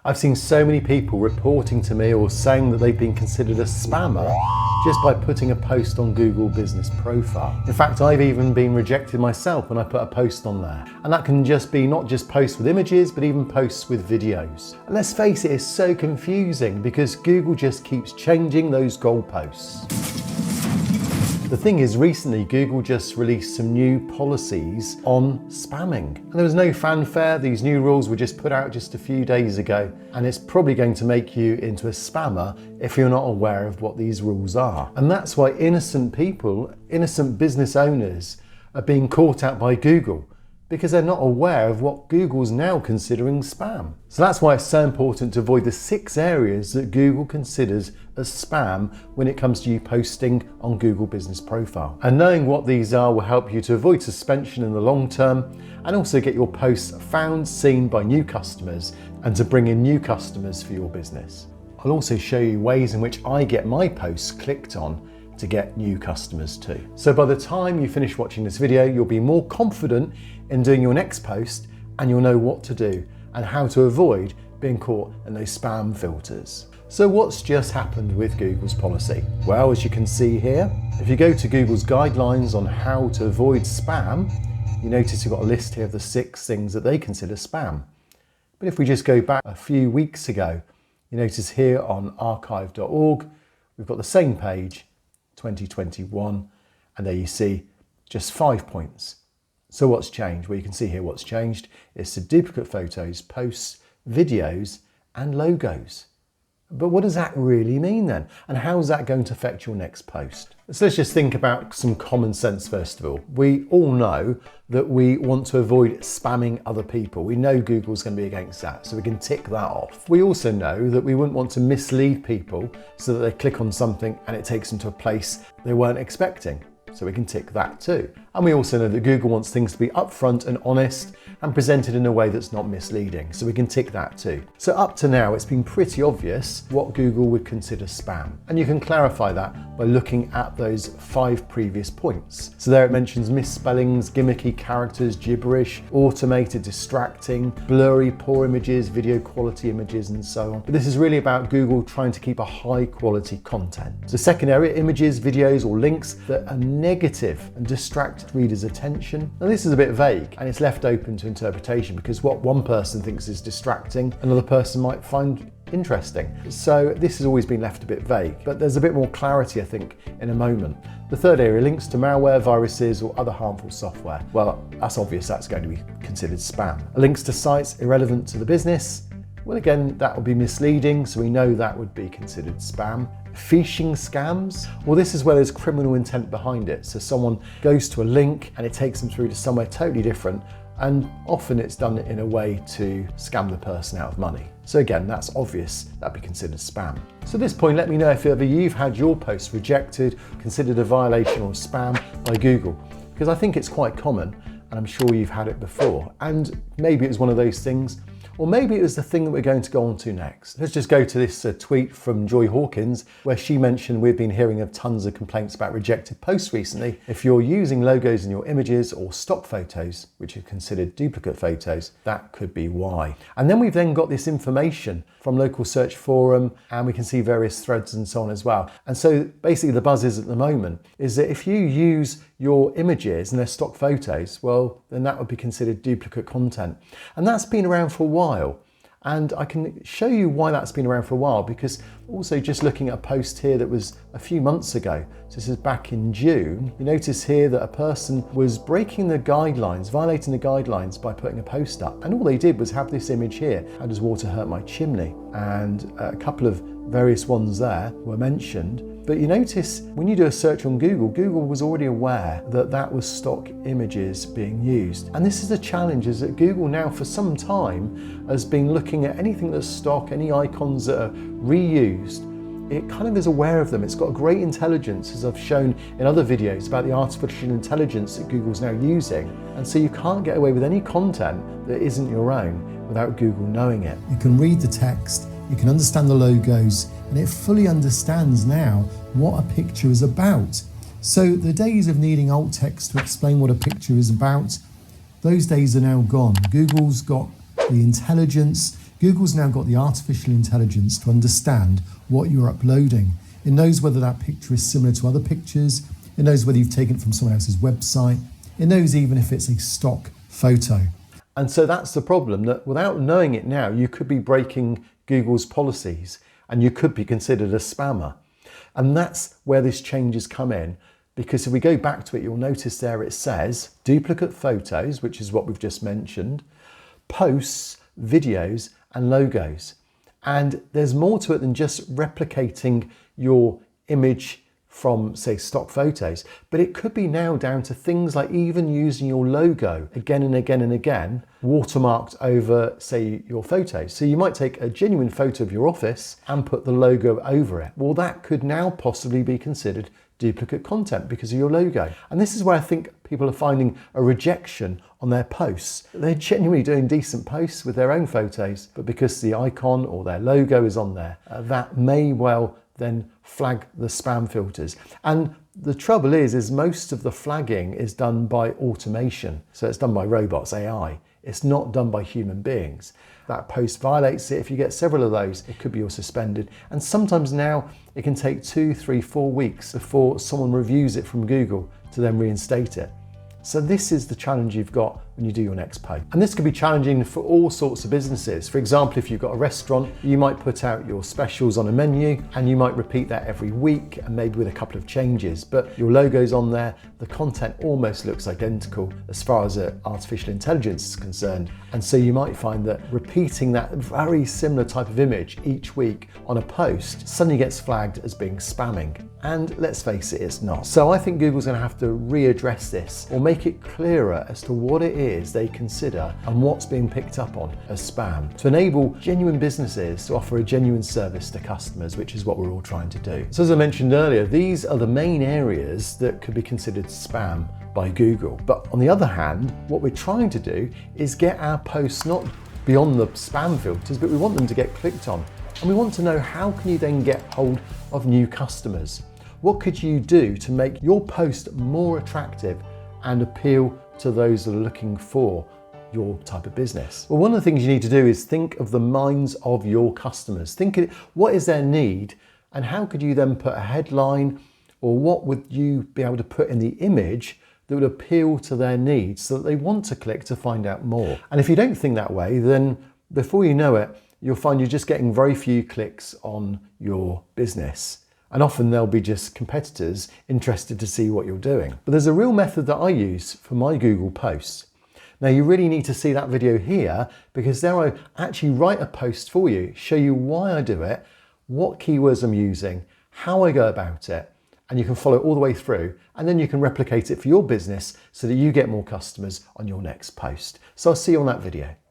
I've seen so many people reporting to me or saying that they've been considered a spammer just by putting a post on Google Business Profile. In fact, I've even been rejected myself when I put a post on there. And that can just be not just posts with images, but even posts with videos. And let's face it, it's so confusing because Google just keeps changing those goalposts. The thing is, recently Google just released some new policies on spamming. And there was no fanfare, these new rules were just put out just a few days ago, and it's probably going to make you into a spammer if you're not aware of what these rules are. And that's why innocent people, innocent business owners, are being caught out by Google, because they're not aware of what Google's now considering spam. So that's why it's so important to avoid the 6 areas that Google considers as spam when it comes to you posting on Google Business Profile. And knowing what these are will help you to avoid suspension in the long term and also get your posts found, seen by new customers and to bring in new customers for your business. I'll also show you ways in which I get my posts clicked on to get new customers too. So by the time you finish watching this video, you'll be more confident in doing your next post and you'll know what to do and how to avoid being caught in those spam filters. So what's just happened with Google's policy? Well, as you can see here, if you go to Google's guidelines on how to avoid spam, you notice you've got a list here of the 6 things that they consider spam. But if we just go back a few weeks ago, you notice here on archive.org, we've got the same page, 2021, and there you see just 5 points. So what's changed? Well, you can see here what's changed. It's the duplicate photos, posts, videos, and logos. But what does that really mean then? And how is that going to affect your next post? So let's just think about some common sense first of all. We all know that we want to avoid spamming other people. We know Google's going to be against that, so we can tick that off. We also know that we wouldn't want to mislead people so that they click on something and it takes them to a place they weren't expecting. So we can tick that too. And we also know that Google wants things to be upfront and honest and presented in a way that's not misleading. So we can tick that too. So up to now, it's been pretty obvious what Google would consider spam. And you can clarify that by looking at those 5 previous points. So there it mentions misspellings, gimmicky characters, gibberish, automated, distracting, blurry, poor images, video quality images, and so on. But this is really about Google trying to keep a high quality content. The second area, images, videos, or links that are negative and distract readers' attention. Now this is a bit vague and it's left open to interpretation because what one person thinks is distracting, another person might find interesting. So this has always been left a bit vague, but there's a bit more clarity I think in a moment. The third area, links to malware, viruses or other harmful software. Well, that's obvious that's going to be considered spam. Links to sites irrelevant to the business. Well, again, that would be misleading, so we know that would be considered spam. Phishing scams, well, this is where there's criminal intent behind it. So someone goes to a link and it takes them through to somewhere totally different, and often it's done in a way to scam the person out of money. So again, that's obvious, that'd be considered spam. So at this point, let me know if ever you've had your post rejected, considered a violation or spam by Google, because I think it's quite common and I'm sure you've had it before. And maybe it was one of those things, or maybe it was the thing that we're going to go on to next. Let's just go to this tweet from Joy Hawkins, where she mentioned we've been hearing of tons of complaints about rejected posts recently. If you're using logos in your images or stock photos, which are considered duplicate photos, that could be why. And then we've then got this information from local search forum, and we can see various threads and so on as well. And so basically the buzz is at the moment is that if you use your images and they're stock photos, well, then that would be considered duplicate content. And that's been around for a while. And I can show you why that's been around for a while, because also just looking at a post here that was a few months ago, so this is back in June, you notice here that a person was breaking the guidelines, violating the guidelines by putting a post up. And all they did was have this image here, how does water hurt my chimney? And a couple of various ones there were mentioned. But you notice when you do a search on Google, Google was already aware that that was stock images being used. And this is the challenge, is that Google now for some time has been looking at anything that's stock, any icons that are reused. It kind of is aware of them. It's got a great intelligence, as I've shown in other videos about the artificial intelligence that Google's now using. And so you can't get away with any content that isn't your own without Google knowing it. You can read the text, you can understand the logos, and it fully understands now what a picture is about. So the days of needing alt text to explain what a picture is about, those days are now gone. Google's got the intelligence Google's now got the artificial intelligence to understand what you're uploading. It knows whether that picture is similar to other pictures. It knows whether you've taken it from someone else's website. It knows even if it's a stock photo. And so that's the problem, that without knowing it now, you could be breaking Google's policies and you could be considered a spammer. And that's where this changes come in, because if we go back to it, you'll notice there it says duplicate photos, which is what we've just mentioned, posts, videos, and logos. And there's more to it than just replicating your image from, say, stock photos, but it could be now down to things like even using your logo again and again and again, watermarked over, say, your photos. So you might take a genuine photo of your office and put the logo over it. Well, that could now possibly be considered duplicate content because of your logo. And this is where I think people are finding a rejection on their posts. They're genuinely doing decent posts with their own photos, but because the icon or their logo is on there, that may well then flag the spam filters. And the trouble is most of the flagging is done by automation. So it's done by robots, AI. It's not done by human beings. That post violates it. If you get several of those, it could be all suspended. And sometimes now it can take 2, 3, 4 weeks before someone reviews it from Google to then reinstate it. So this is the challenge you've got when you do your next post. And this can be challenging for all sorts of businesses. For example, if you've got a restaurant, you might put out your specials on a menu and you might repeat that every week and maybe with a couple of changes, but your logo's on there, the content almost looks identical as far as artificial intelligence is concerned. And so you might find that repeating that very similar type of image each week on a post suddenly gets flagged as being spamming. And let's face it, it's not. So I think Google's going to have to readdress this or make it clearer as to what it is they consider and what's being picked up on as spam to enable genuine businesses to offer a genuine service to customers, which is what we're all trying to do. So as I mentioned earlier, these are the main areas that could be considered spam by Google. But on the other hand, what we're trying to do is get our posts not beyond the spam filters, but we want them to get clicked on. And we want to know, how can you then get hold of new customers? What could you do to make your post more attractive and appeal to those that are looking for your type of business? Well, one of the things you need to do is think of the minds of your customers. Think, what is their need and how could you then put a headline, or what would you be able to put in the image that would appeal to their needs so that they want to click to find out more? And if you don't think that way, then before you know it, you'll find you're just getting very few clicks on your business. And often they'll be just competitors interested to see what you're doing. But there's a real method that I use for my Google posts. Now you really need to see that video here, because there I actually write a post for you, show you why I do it, what keywords I'm using, how I go about it, and you can follow it all the way through, and then you can replicate it for your business so that you get more customers on your next post. So I'll see you on that video.